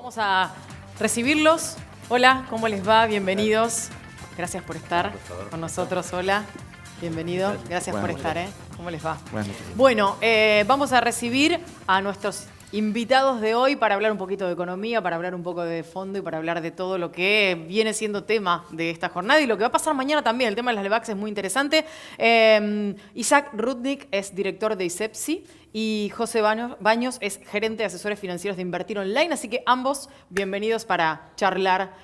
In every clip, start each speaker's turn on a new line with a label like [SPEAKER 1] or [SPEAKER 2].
[SPEAKER 1] Vamos a recibirlos. Hola, ¿cómo les va? Bienvenidos. Gracias por estar con nosotros. Hola, bienvenido. Gracias por estar. ¿Cómo les va? Bueno, vamos a recibir a nuestros invitados de hoy para hablar un poquito de economía, para hablar un poco de fondo y para hablar de todo lo que viene siendo tema de esta jornada y lo que va a pasar mañana también. El tema de las LEVAX es muy interesante. Isaac Rudnick es director de ISEPSI y José Baños es gerente de asesores financieros de Invertir Online. Así que ambos bienvenidos para charlar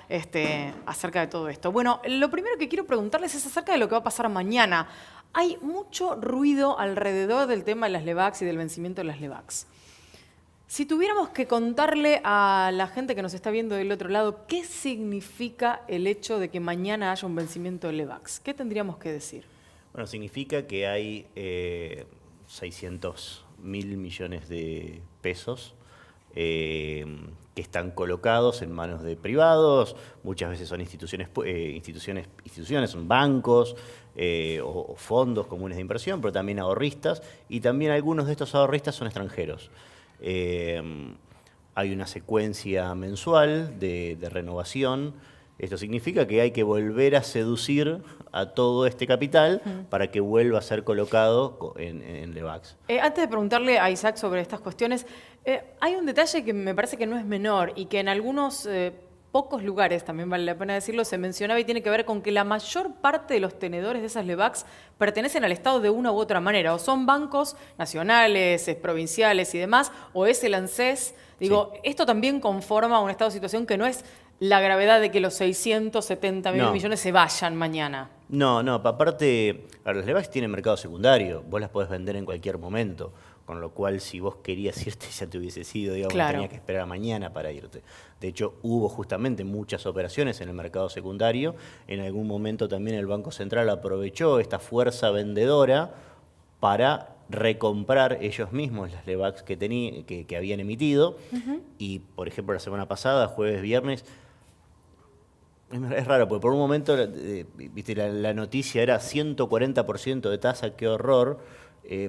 [SPEAKER 1] acerca de todo esto. Bueno, lo primero que quiero preguntarles es acerca de lo que va a pasar mañana. Hay mucho ruido alrededor del tema de las LEVAX y del vencimiento de las LEVAX. Si tuviéramos que contarle a la gente que nos está viendo del otro lado, ¿qué significa el hecho de que mañana haya un vencimiento de LEVAX? ¿Qué tendríamos que decir?
[SPEAKER 2] Bueno, significa que hay 600.000 millones de pesos que están colocados en manos de privados, muchas veces son instituciones, son bancos o fondos comunes de inversión, pero también ahorristas, y también algunos de estos ahorristas son extranjeros. Hay una secuencia mensual de renovación. Esto significa que hay que volver a seducir a todo este capital para que vuelva a ser colocado en LEVAX.
[SPEAKER 1] Antes de preguntarle a Isaac sobre estas cuestiones, hay un detalle que me parece que no es menor y que en algunos pocos lugares, también vale la pena decirlo, se mencionaba y tiene que ver con que la mayor parte de los tenedores de esas LEVAX pertenecen al Estado de una u otra manera, o son bancos nacionales, provinciales y demás, o es el ANSES. Digo, sí. Esto también conforma un estado de situación que no es la gravedad de que los 670.000 millones se vayan mañana.
[SPEAKER 2] No, aparte, las LEVAX tienen mercado secundario, vos las podés vender en cualquier momento. Con lo cual, si vos querías irte, ya te hubiese ido, digamos, claro. No tenías que esperar a mañana para irte. De hecho, hubo justamente muchas operaciones en el mercado secundario. En algún momento también el Banco Central aprovechó esta fuerza vendedora para recomprar ellos mismos las LEVAX que habían emitido. Y, por ejemplo, la semana pasada, jueves, viernes, es raro, porque por un momento viste, la noticia era 140% de tasa, qué horror.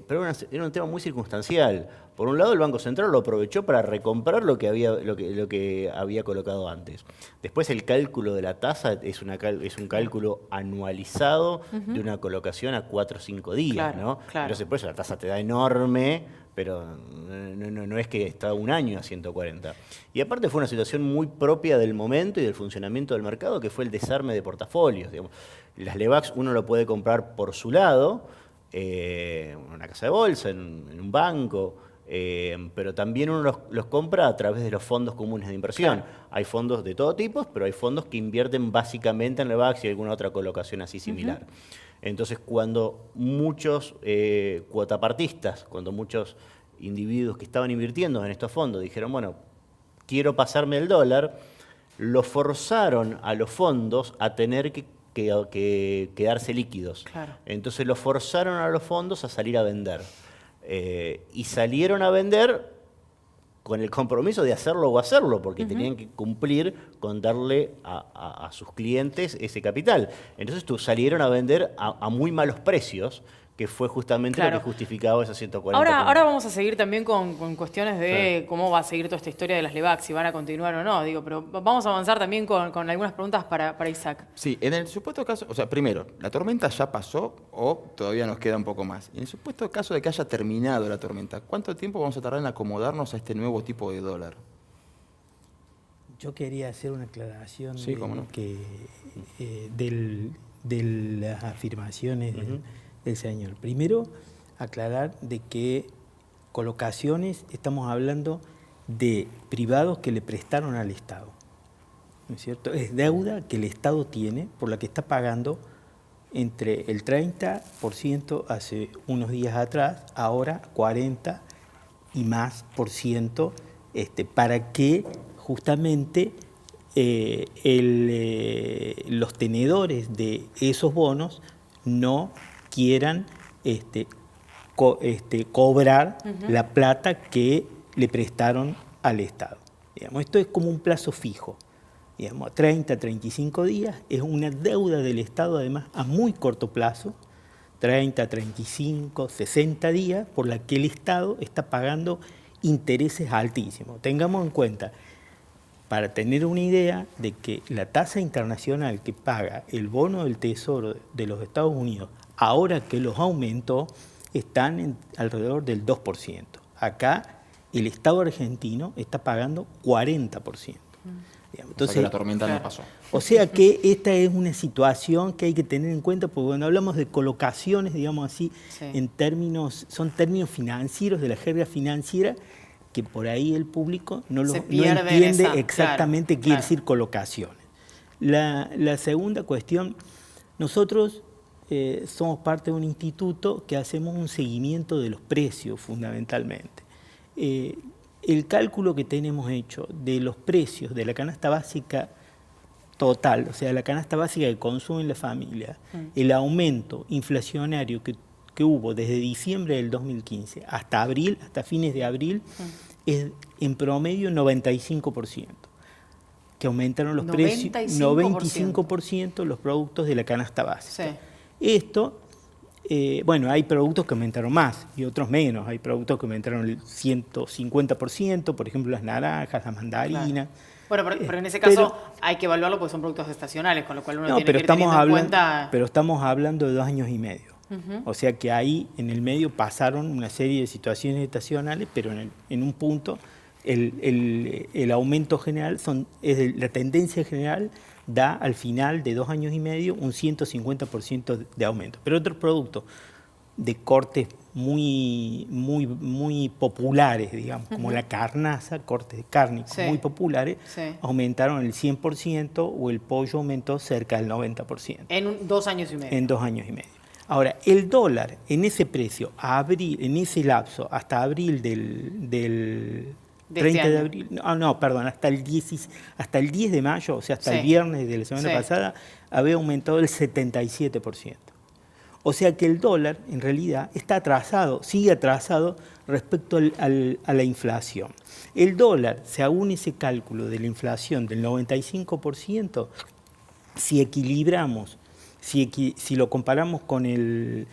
[SPEAKER 2] Pero era un tema muy circunstancial. Por un lado, el Banco Central lo aprovechó para recomprar lo que había colocado antes. Después, el cálculo de la tasa es un cálculo anualizado de una colocación a 4 o 5 días. Claro, ¿no? Claro. Entonces, por eso la tasa te da enorme, pero no es que está un año a 140. Y aparte fue una situación muy propia del momento y del funcionamiento del mercado, que fue el desarme de portafolios. Digamos. Las LEVAX uno lo puede comprar por su lado, en una casa de bolsa, en un banco, pero también uno los compra a través de los fondos comunes de inversión. Claro. Hay fondos de todo tipo, pero hay fondos que invierten básicamente en LEVAX y alguna otra colocación así similar. Entonces, cuando muchos cuotapartistas, cuando muchos individuos que estaban invirtiendo en estos fondos dijeron, bueno, quiero pasarme el dólar, lo forzaron a los fondos a tener que quedarse líquidos. Claro. Entonces lo forzaron a los fondos a salir a vender. Y salieron a vender con el compromiso de hacerlo o hacerlo, porque tenían que cumplir con darle a sus clientes ese capital. Entonces salieron a vender a muy malos precios, que fue justamente lo que justificaba esos 140.
[SPEAKER 1] Ahora vamos a seguir también con cuestiones de cómo va a seguir toda esta historia de las LEVAX, si van a continuar o no, pero vamos a avanzar también con algunas preguntas para Isaac.
[SPEAKER 3] Sí, en el supuesto caso, o sea, primero, ¿la tormenta ya pasó o todavía nos queda un poco más? En el supuesto caso de que haya terminado la tormenta, ¿cuánto tiempo vamos a tardar en acomodarnos a este nuevo tipo de dólar?
[SPEAKER 4] Yo quería hacer una aclaración de las afirmaciones del señor. Primero, aclarar de que colocaciones estamos hablando de privados que le prestaron al Estado, ¿no es cierto? Es deuda que el Estado tiene por la que está pagando entre el 30% hace unos días atrás, ahora 40% y más por ciento, para que justamente los tenedores de esos bonos no quieran cobrar la plata que le prestaron al Estado. Digamos, esto es como un plazo fijo. Digamos, 30, 35 días es una deuda del Estado, además, a muy corto plazo, 30, 35, 60 días, por la que el Estado está pagando intereses altísimos. Tengamos en cuenta, para tener una idea de que la tasa internacional que paga el bono del Tesoro de los Estados Unidos, ahora que los aumentó, están alrededor del 2%. Acá el Estado argentino está pagando 40%.
[SPEAKER 3] Entonces, o sea que la tormenta no pasó.
[SPEAKER 4] O sea que esta es una situación que hay que tener en cuenta, porque cuando hablamos de colocaciones, digamos así, son términos financieros, de la jerga financiera, que por ahí el público no entiende exactamente qué quiere decir colocaciones. La segunda cuestión, nosotros somos parte de un instituto que hacemos un seguimiento de los precios fundamentalmente. El cálculo que tenemos hecho de los precios de la canasta básica total, o sea, la canasta básica que consumen la familia, el aumento inflacionario que hubo desde diciembre del 2015 hasta abril, hasta fines de abril, es en promedio 95%, que aumentaron los precios, 95% los productos de la canasta básica. Sí. Esto, bueno, hay productos que aumentaron más y otros menos, hay productos que aumentaron el 150%, por ejemplo las naranjas, las mandarinas. Claro.
[SPEAKER 1] Bueno, pero en ese caso hay que evaluarlo porque son productos estacionales, con lo cual uno tiene que ir teniendo en cuenta...
[SPEAKER 4] Pero estamos hablando de 2 años y medio. O sea que ahí en el medio pasaron una serie de situaciones estacionales, pero en un punto el aumento general, la tendencia general da al final de 2 años y medio un 150% de aumento. Pero otros productos de cortes muy populares, digamos, como la carnaza, cortes cárnicos muy populares, aumentaron el 100% o el pollo aumentó cerca del 90%.
[SPEAKER 1] En 2 años y medio.
[SPEAKER 4] En 2 años y medio. Ahora, el dólar en ese precio, en ese lapso, hasta abril del 30 de abril, hasta el 10 de mayo, o sea, hasta el viernes de la semana pasada, había aumentado el 77%. O sea que el dólar, en realidad, está atrasado, sigue atrasado respecto a la inflación. El dólar, según ese cálculo de la inflación del 95%, si equilibramos, si lo comparamos con el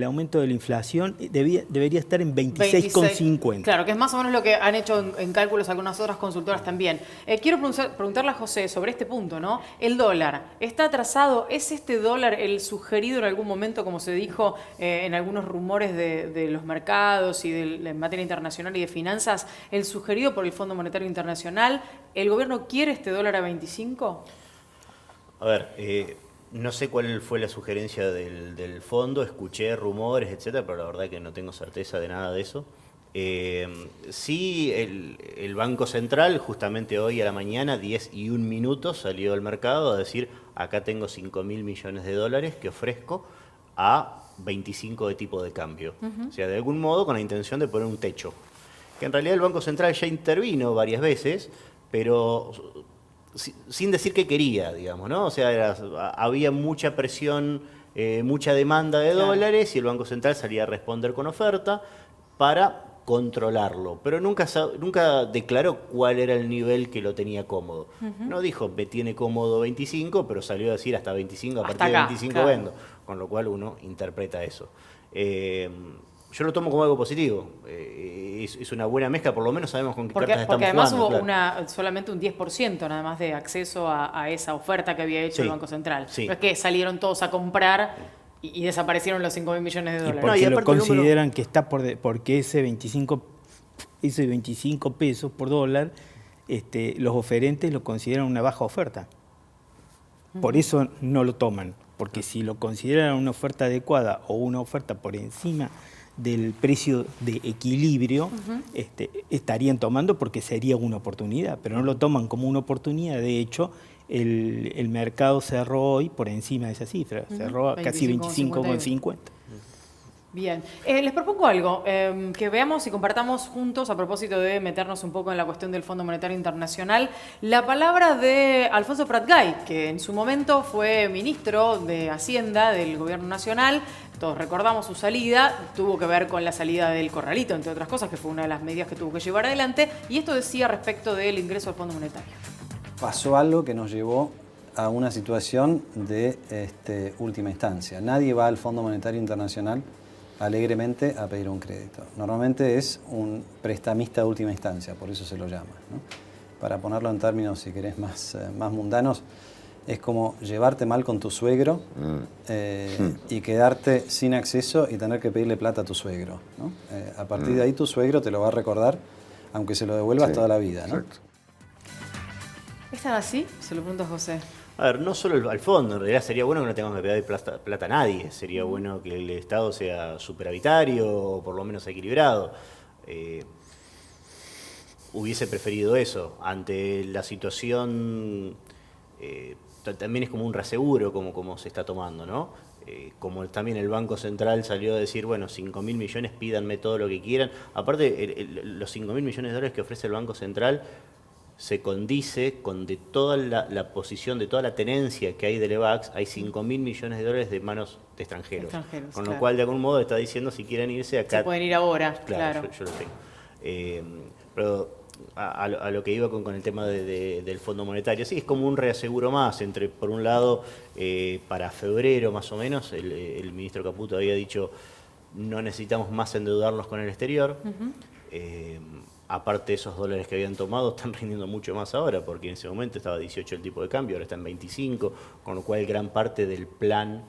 [SPEAKER 4] aumento de la inflación, debería estar en 26,50.
[SPEAKER 1] Claro, que es más o menos lo que han hecho en cálculos algunas otras consultoras también. Quiero preguntarle a José sobre este punto, ¿no? El dólar, ¿está atrasado? ¿Es este dólar el sugerido en algún momento, como se dijo en algunos rumores de los mercados y en materia internacional y de finanzas, el sugerido por el Fondo Monetario Internacional? ¿El gobierno quiere este dólar a 25?
[SPEAKER 2] A ver, no sé cuál fue la sugerencia del fondo, escuché rumores, etcétera, pero la verdad que no tengo certeza de nada de eso. Sí, el Banco Central, justamente hoy a la mañana, 10:01, salió al mercado a decir, acá tengo 5.000 millones de dólares que ofrezco a 25 de tipo de cambio. O sea, de algún modo con la intención de poner un techo. Que en realidad el Banco Central ya intervino varias veces, pero sin decir que quería, digamos, ¿no? O sea, había mucha presión, mucha demanda de dólares y el Banco Central salía a responder con oferta para controlarlo, pero nunca declaró cuál era el nivel que lo tenía cómodo. No dijo, me tiene cómodo 25, pero salió a decir hasta 25, a partir de 25 vendo, con lo cual uno interpreta eso. Yo lo tomo como algo positivo, es una buena mezcla, por lo menos sabemos con qué cartas estamos jugando.
[SPEAKER 1] Porque además hubo solamente un 10% nada más de acceso a esa oferta que había hecho el Banco Central. No es que salieron todos a comprar y desaparecieron los 5.000 millones de dólares.
[SPEAKER 4] Porque lo consideran que está porque ese 25 pesos por dólar, los oferentes lo consideran una baja oferta. Por eso no lo toman, porque si lo consideran una oferta adecuada o una oferta por encima del precio de equilibrio, estarían tomando porque sería una oportunidad, pero no lo toman como una oportunidad. De hecho, el mercado cerró hoy por encima de esa cifra, cerró casi 25,50.
[SPEAKER 1] Bien, les propongo algo, que veamos y compartamos juntos, a propósito de meternos un poco en la cuestión del Fondo Monetario Internacional, la palabra de Alfonso Prat-Gay, que en su momento fue ministro de Hacienda del Gobierno Nacional. Todos recordamos su salida, tuvo que ver con la salida del corralito, entre otras cosas, que fue una de las medidas que tuvo que llevar adelante, y esto decía respecto del ingreso al Fondo Monetario.
[SPEAKER 5] Pasó algo que nos llevó a una situación de última instancia. Nadie va al Fondo Monetario Internacional alegremente a pedir un crédito. Normalmente es un prestamista de última instancia, por eso se lo llama, ¿no? para ponerlo en términos, si querés, más mundanos, es como llevarte mal con tu suegro y quedarte sin acceso y tener que pedirle plata a tu suegro, ¿no? A partir de ahí tu suegro te lo va a recordar, aunque se lo devuelvas toda la vida, ¿no?
[SPEAKER 1] ¿Es tan así? Se lo pregunto a José.
[SPEAKER 2] A ver, no solo al fondo, en realidad sería bueno que no tengamos que pedir plata a nadie, sería bueno que el Estado sea superavitario o por lo menos equilibrado. Hubiese preferido eso. Ante la situación, también es como un reaseguro como se está tomando, ¿no? Como también el Banco Central salió a decir, bueno, 5.000 millones, pídanme todo lo que quieran. Aparte, los 5.000 millones de dólares que ofrece el Banco Central se condice con de toda la posición, de toda la tenencia que hay de Levax, hay 5.000 millones de dólares de manos de extranjeros. Con lo cual, de algún modo, está diciendo, si quieren irse acá...
[SPEAKER 1] Se pueden ir ahora, claro.
[SPEAKER 2] Yo lo tengo. Pero a lo que iba con el tema del Fondo Monetario, sí, es como un reaseguro más, entre, por un lado, para febrero más o menos, el ministro Caputo había dicho, no necesitamos más endeudarnos con el exterior. Aparte, esos dólares que habían tomado están rindiendo mucho más ahora, porque en ese momento estaba 18 el tipo de cambio, ahora está en 25, con lo cual gran parte del plan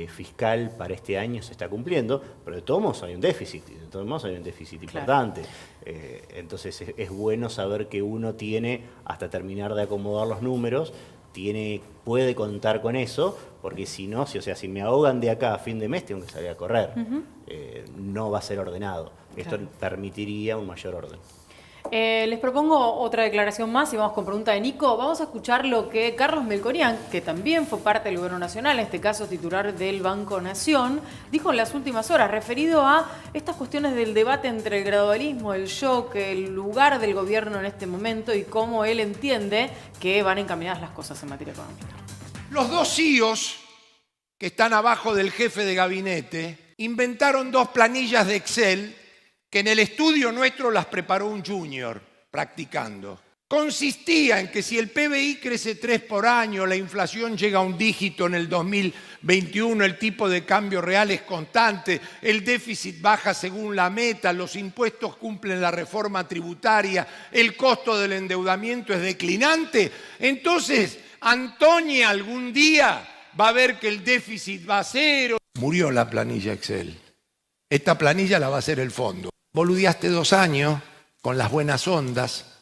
[SPEAKER 2] fiscal para este año se está cumpliendo, pero de todos modos hay un déficit, importante. Entonces es bueno saber que uno tiene, hasta terminar de acomodar los números, puede contar con eso, porque si no, si me ahogan de acá a fin de mes, tengo que salir a correr. No va a ser ordenado. Esto permitiría un mayor orden.
[SPEAKER 1] Les propongo otra declaración más y vamos con pregunta de Nico. Vamos a escuchar lo que Carlos Melconian, que también fue parte del Gobierno Nacional, en este caso titular del Banco Nación, dijo en las últimas horas, referido a estas cuestiones del debate entre el gradualismo, el shock, el lugar del gobierno en este momento y cómo él entiende que van encaminadas las cosas en materia económica.
[SPEAKER 6] Los dos CEOs que están abajo del jefe de gabinete inventaron dos planillas de Excel que en el estudio nuestro las preparó un junior practicando. Consistía en que si el PBI crece 3 por año, la inflación llega a un dígito en el 2021, el tipo de cambio real es constante, el déficit baja según la meta, los impuestos cumplen la reforma tributaria, el costo del endeudamiento es declinante, entonces Antonia algún día va a ver que el déficit va a cero. Murió la planilla Excel. Esta planilla la va a hacer el fondo. Boludeaste 2 años con las buenas ondas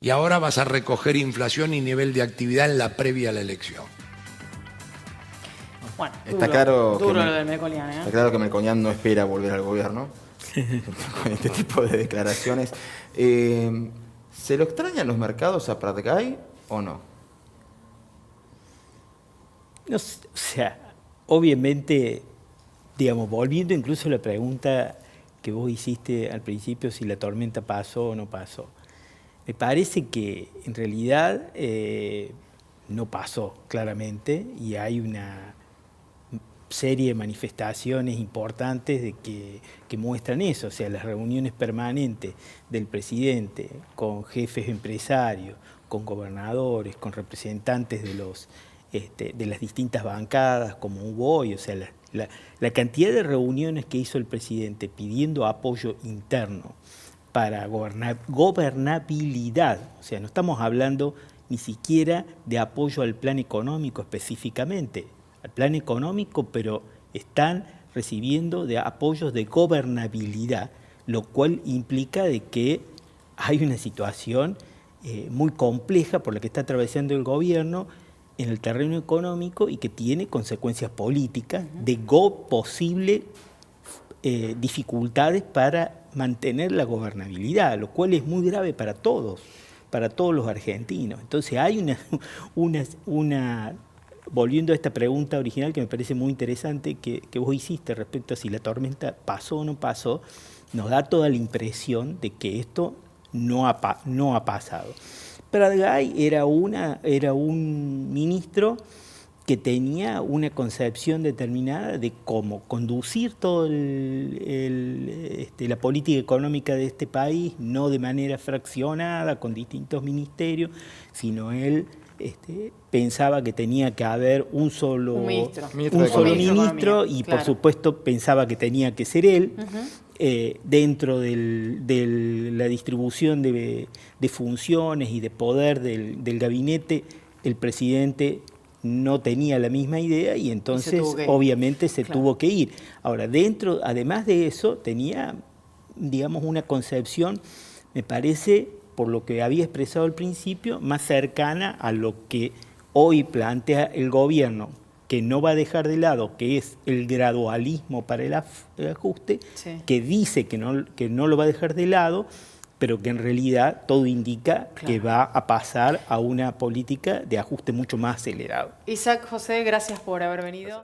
[SPEAKER 6] y ahora vas a recoger inflación y nivel de actividad en la previa a la elección.
[SPEAKER 1] Bueno,
[SPEAKER 3] está claro
[SPEAKER 1] lo del Melconian,
[SPEAKER 3] Está claro que Melconian no espera volver al gobierno con este tipo de declaraciones. ¿Se lo extrañan los mercados a Pratgay o no?
[SPEAKER 4] No, o sea, obviamente, digamos, volviendo incluso a la pregunta que vos hiciste al principio, si la tormenta pasó o no pasó. Me parece que en realidad no pasó claramente y hay una serie de manifestaciones importantes que muestran eso, o sea, las reuniones permanentes del presidente con jefes empresarios, con gobernadores, con representantes de las distintas bancadas, como hubo hoy, o sea, la cantidad de reuniones que hizo el presidente pidiendo apoyo interno para gobernabilidad, o sea, no estamos hablando ni siquiera de apoyo al plan económico específicamente, al plan económico, pero están recibiendo de apoyos de gobernabilidad, lo cual implica de que hay una situación muy compleja por la que está atravesando el gobierno en el terreno económico y que tiene consecuencias políticas de posibles dificultades para mantener la gobernabilidad, lo cual es muy grave para todos los argentinos. Entonces hay una volviendo a esta pregunta original que me parece muy interesante que vos hiciste respecto a si la tormenta pasó o no pasó, nos da toda la impresión de que esto no ha pasado. Pratgay era un ministro que tenía una concepción determinada de cómo conducir toda la política económica de este país, no de manera fraccionada, con distintos ministerios, sino él pensaba que tenía que haber un solo ministro y por supuesto pensaba que tenía que ser él. dentro de la distribución de funciones y de poder del gabinete, el presidente no tenía la misma idea y entonces obviamente se tuvo que ir. Ahora, además de eso, tenía, digamos, una concepción, me parece, por lo que había expresado al principio, más cercana a lo que hoy plantea el gobierno, que no va a dejar de lado, que es el gradualismo para el ajuste, que dice que no lo va a dejar de lado, pero que en realidad todo indica que va a pasar a una política de ajuste mucho más acelerado.
[SPEAKER 1] Isaac, José, gracias por haber venido.